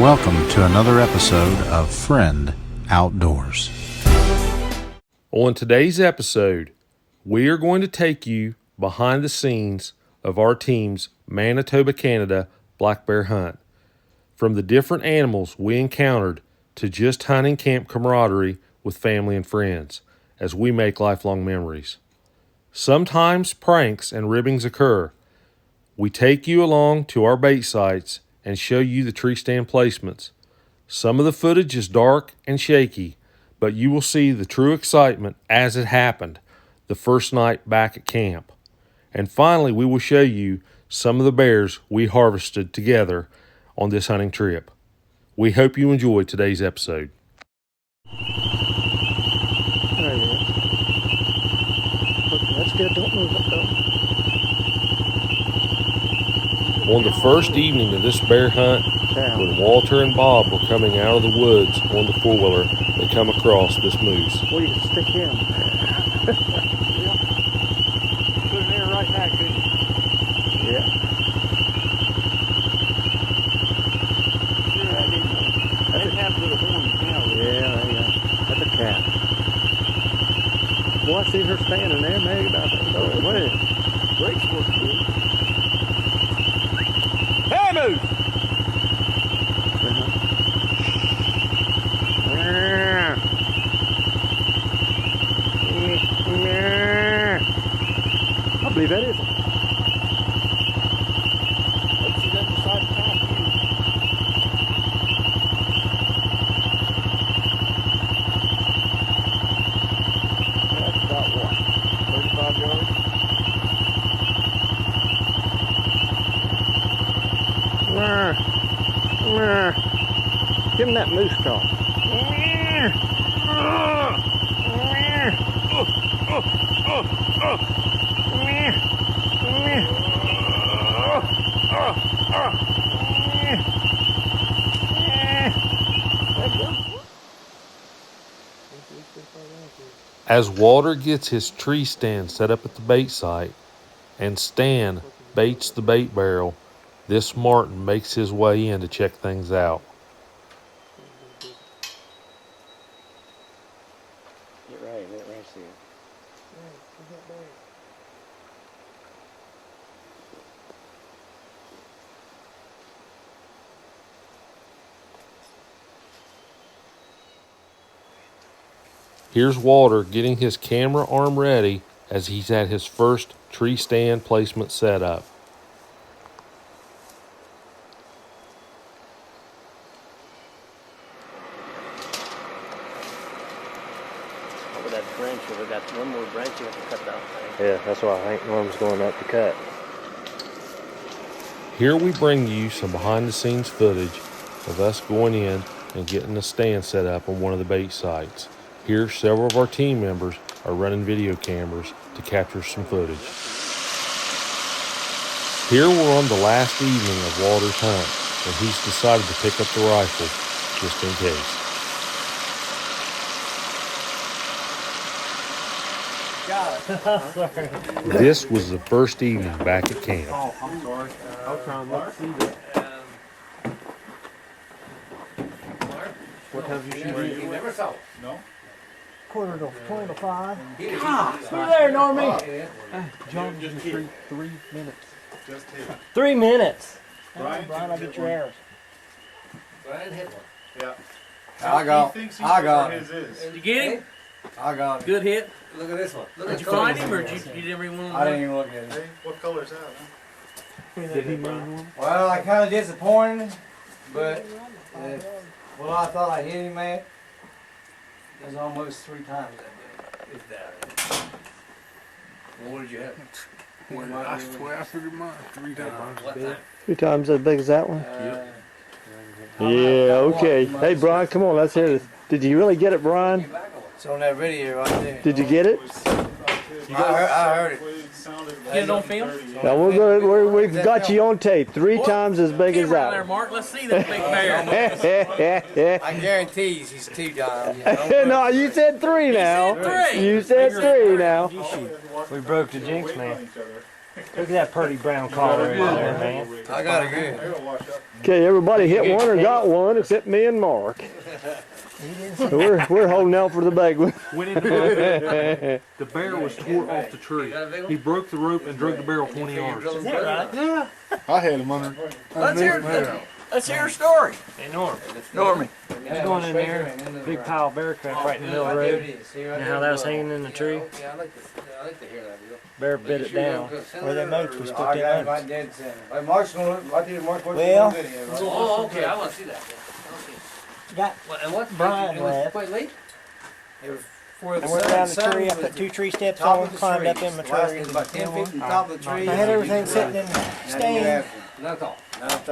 welcome to another episode of Friend Outdoors. On today's episode, we are going to take you behind the scenes of our team's Manitoba, Canada black bear hunt. From the different animals we encountered to just hunting camp camaraderie with family and friends as we make lifelong memories. Sometimes pranks and ribbings occur. We take you along to our bait sites and show you the tree stand placements. Some of the footage is dark and shaky, but you will see the true excitement as it happened the first night back at camp. And finally, we will show you some of the bears we harvested together on this hunting trip. We hope you enjoy today's episode. There he is. Okay, that's good. Don't move it though. On the first evening of this bear hunt, when Walter and Bob were coming out of the woods on the four-wheeler, they come across this moose. Well, you can stick him. Yeah. Put him there right now, couldn't you? Yeah. Sure, I didn't have a little horn now. Yeah, there you go. That's a cat. Boy, I see her standing there, maybe about that. Oh, wait. Brakes work good. Hey, moose! I believe that is. Hope she doesn't decide to attack you. That's about what? 35 yards? Give him that moose call. As Walter gets his tree stand set up at the bait site and Stan baits the bait barrel, this marten makes his way in to check things out. Get right there. Here's Walter getting his camera arm ready as he's at his first tree stand placement setup. Over that branch, over that one more branch you have to cut down. Yeah, that's why I think Norm's going up to cut. Here we bring you some behind the scenes footage of us going in and getting a stand set up on one of the bait sites. Here, several of our team members are running video cameras to capture some footage. Here we're on the last evening of Walter's hunt, and he's decided to pick up the rifle just in case. This was the first evening back at camp. Oh, I'm sorry. I'll try and look see that. What time did you shoot? You never saw it? No. Quarter to 5. Ah, You there, Normie? John, just 3 minutes. Just hit. 3 minutes. Brian, Brian, I'll get your arrows. Brian hit one. Yeah. I got He thinks I got his is. Did you get him? I got it. Good hit. Look at this one. Look Did at you the find colors. him, or did you never even I didn't even look at it. Hey, what color is that? Huh? Did he move? Well, I kind of disappointed, but well, I thought I hit him, man. It was almost 3 times that big. Is that? Well, what did you have? That's the way I figured mine. 3 times. What time? 3 times as big as that one? I'm Yeah, not okay. walking Hey, much. Brian, come on, let's hear this. Did you really get it, Brian? It's on that video right there. Did you get it? I heard it. Get it on film? Now we've got you on tape. 3 times as big as Camera out there, that Mark. Let's see that big bear. I guarantee he's 2 times. one. No, you said 3 now. said 3. You said 3 now. We broke the jinx, man. Look at that pretty brown collar in there, man. I got it good. Okay, everybody hit one or got one except me and Mark. We're holding out for the big one. Went in the bush. The bear was tore off the tree. He broke the rope and drug the barrel 20 yards. Is that right? Yeah. I had him under. Let's hear a story. Hey, Norm. Normie. He's going in there, big pile of bear crap right in the middle of the road. You know how that was hanging in the tree? Yeah, I like to hear that. Bear bit it down. Where them oaks was put them Right in. dead center. Hey, Mark's gonna look, I did Mark watch Well, the video. Right? Oh, okay. I want to see that. Got And what? Brian left. Quite late. It was for the I went down the tree, I put 2 tree steps on, climbed up in my tree. It was about 10 feet from the top of the tree. I had everything sitting in the stand, That's all.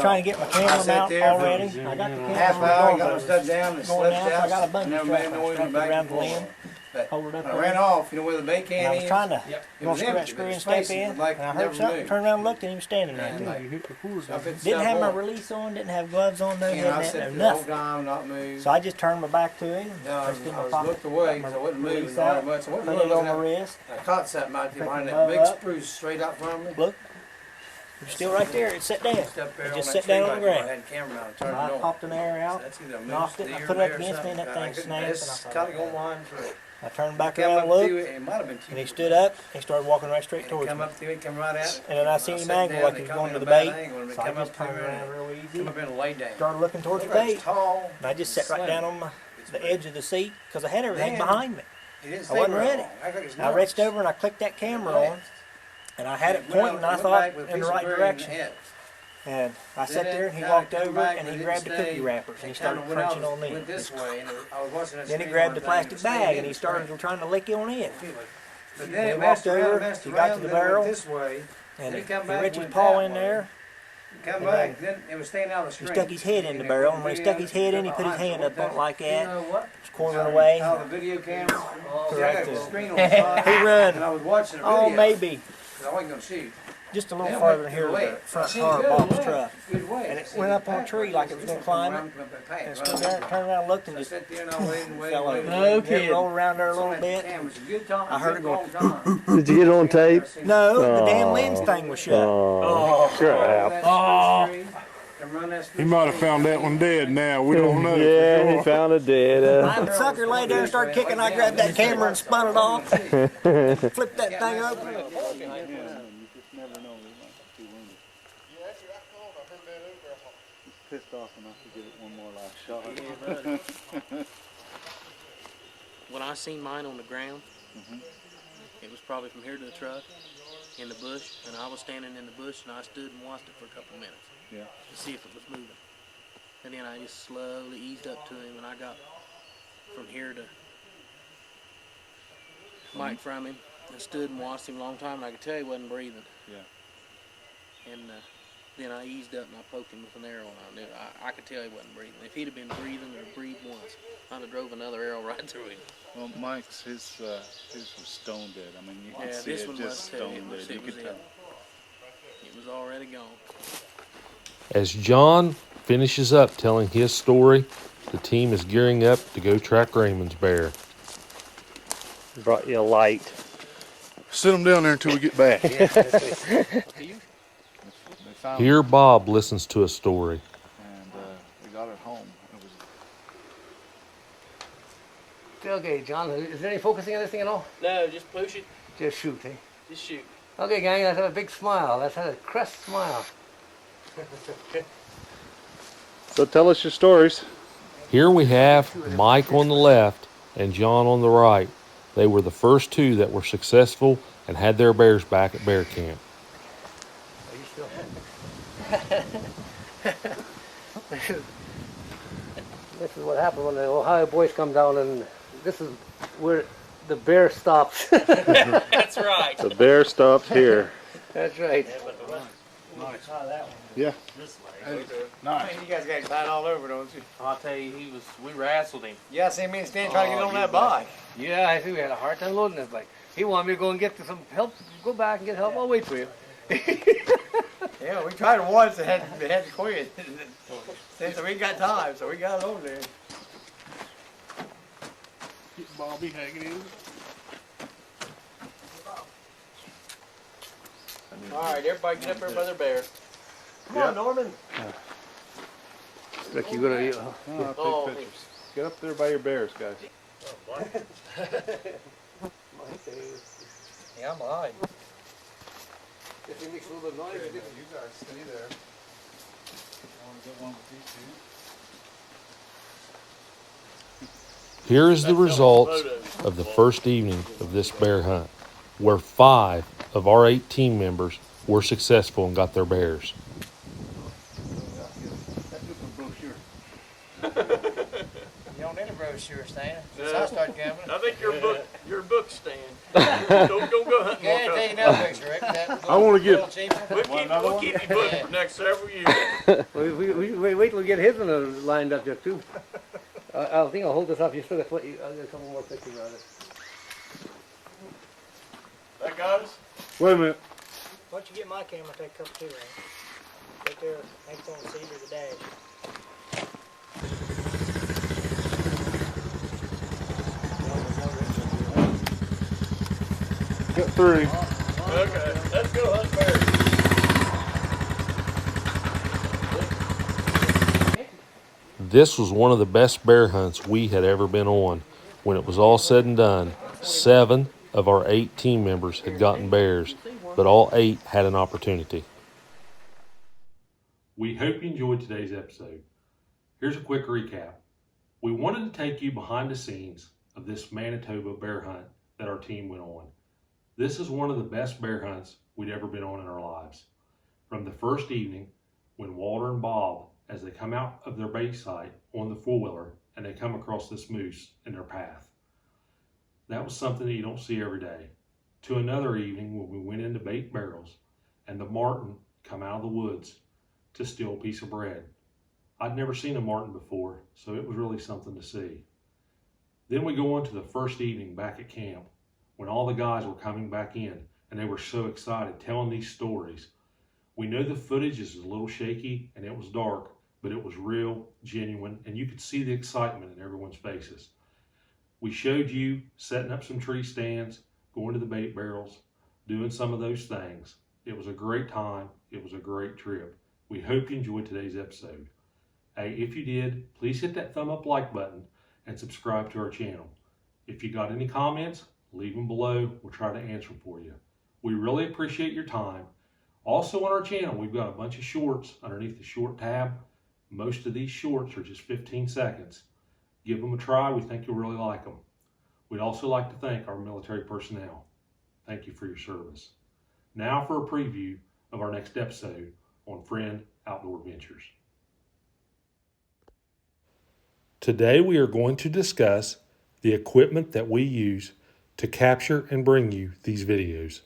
trying to get my camera mount already. I got the Half camera hour, on got my the stuff down and going slipped down, so I out. got a bungee Never strap. made I noise strapped in it the back around and the forth. limb, But hold it up when I there. ran off, you know where the bay And can I is? was trying to It go was screw that empty, screw but and the step spaces in, was like and I never heard something, moved. turned around and looked, and he was standing there. And like, too. so I picked Didn't stuff have my on. release on, didn't have gloves on, no And I headnet, sat no there the whole nothing. time, not moved. So I just turned my back to him, No, I pushed it in my was pocket, looked away got because I my wasn't moving release very out, much. I wasn't put it on looking my at. wrist, I caught something out there behind Picked that the big bow up. spruce straight out from me. look, it's still right there, it's set down. Stepped there It on just that sat down tree on the right there. ground. I had the camera on, turned I it on. popped an air out, That's either a knocked moose, it, I deer, put it bear up or against me, and that something. thing snapped, and I It's thought, kind of going wind through. I turned back Come around up and to looked, it, it might have been two. and he stood up, and he started walking right straight And towards come me. up to it, come right out. And then I seen him sat angle down, like they he was come going in to a the bad bait, angle, and they so I come just up turned there around and real easy, come up and lay down. started looking towards the Look, it's bait, tall. and I just sat right down on the edge of the seat, because I had everything Man. behind me. He didn't I stay wasn't very ready. long. I think it's I nuts. reached over and I clicked that camera on, and I had it Went out- pointing, I went thought, back with a in the piece of right berry in direction. the head. And I sat Then there, and he kinda walked come over, back, and but he it grabbed the didn't cookie stay. wrappers, and he It started kinda went crunching out- on me. went this way, and I was watching that Then he screen grabbed on the thing, plastic it stayed bag, in and he the started screen. trying to lick on it. But He then it walked messed over, around, messed he around, got to the then it went barrel, this way, and He he come back, reached his went paw that in way. there, come And back, then it was staying out of the he screen. stuck his head in the barrel, and when he stuck his head in, he put his hand up on it like You that, know what? was quartering away. How the video camera. Correct. See, I got the screen on the side, He run, and I was watching the video. oh, maybe, 'cause I wasn't gonna shoot. just a little Then it farther went here to to the the left. front I seen car it of go Bob's left. truck. Good way. And I it seen went the up on a path tree right like there. it was gonna climb it, Run up the path, and run stood up there, the turned around, looked, and I just sat there and I waited and waited fell and over. waited. No It kidding. rolled around there a Saw little that bit. camera. It's a good time. I heard it go, Did you get it on tape? No, the damn Oh. lens thing was shut. Oh, crap. He might have found that one dead now. We don't know. Yeah, he found it dead. The sucker laid there and started kicking. I grabbed that camera and spun it off, flipped that thing open. Pissed off enough to give it one more last shot. When I seen mine on the ground, it was probably from here to the truck in the bush, and I was standing in the bush, and I stood and watched it for a couple of minutes Yeah. to see if it was moving. And then I just slowly eased up to him, and I got from here to Mike from him, and stood and watched him a long time, and I could tell he wasn't breathing. Yeah. And then I eased up and I poked him with an arrow, and I knew I could tell he wasn't breathing. If he'd have been breathing or breathed once, I'd have drove another arrow right through him. Well, Mike's his was stone dead. I mean, you can Yeah, see this it one just was stone it was, dead. You it was could it. tell. It was already gone. As John finishes up telling his story, the team is gearing up to go track Raymond's bear. Brought you a light. Sit him down there until we get back. They found Here Bob listens to a story. and we got it home. It was Okay, John, is there any focusing on this thing at all? No, just push it. Just shoot, eh? Just shoot. Okay, gang, let's have a big smile. Let's have a crest smile. So tell us your stories. Here we have Mike on the left and John on the right. They were the first two that were successful and had their bears back at bear camp. Are you still? This is what happened when the Ohio boys come down, and this is where the bear stops. That's right. The bear stops here. That's right. Yeah. Nice. You guys got bad all over, don't you? I'll tell you, we wrestled him. Yeah, see me and Stan trying to get on that bike. Yeah, I see we had a hard time loading this bike. He wanted me to go and get some help, go back and get help. I'll wait for you. Yeah, we tried it once and had to quit. So we got time, so we got it over there. Get Bobby hanging in. All right, everybody get up there by their bear. Come on, Norman. Look, you gonna. Oh, Take pictures. Get up there by your bears, guys. yeah, I'm alive. If it makes a little bit of noise, You guys stay there. I want to get one with these two. Here is the results of the first evening of this bear hunt, where 5 of our 8 team members were successful and got their bears. You don't need a brochure, Stan. Since I started gambling. I think your book stand. don't go hunting. Yeah, take another picture, Rick. I want to get. We'll keep you booked for the next several years. wait till we get his one lined up there too. I think I'll hold this up. You still got I'll get a couple more pictures on it. That got us? Wait a minute. Why don't you get my camera, take a couple too, Ray? Right there, next on the seat or the dash. Got 3. Okay, let's go hunt bears. This was one of the best bear hunts we had ever been on. When it was all said and done, 7 of our 8 team members had gotten bears, but all 8 had an opportunity. We hope you enjoyed today's episode. Here's a quick recap. We wanted to take you behind the scenes of this Manitoba bear hunt that our team went on. This is one of the best bear hunts we'd ever been on in our lives. From the first evening, when Walter and Bob, as they come out of their base site on the four-wheeler and they come across this moose in their path. That was something that you don't see every day. To another evening when we went into bait barrels and the marten come out of the woods to steal a piece of bread. I'd never seen a marten before, so it was really something to see. Then we go on to the first evening back at camp when all the guys were coming back in and they were so excited telling these stories. We know the footage is a little shaky and it was dark, but it was real, genuine, and you could see the excitement in everyone's faces. We showed you setting up some tree stands, going to the bait barrels, doing some of those things. It was a great time. It was a great trip. We hope you enjoyed today's episode. Hey, if you did, please hit that thumb up like button and subscribe to our channel. If you got any comments, leave them below. We'll try to answer them for you. We really appreciate your time. Also on our channel, we've got a bunch of shorts underneath the short tab. Most of these shorts are just 15 seconds. Give them a try. We think you'll really like them. We'd also like to thank our military personnel. Thank you for your service. Now for a preview of our next episode on Friend Outdoor Ventures. Today we are going to discuss the equipment that we use to capture and bring you these videos.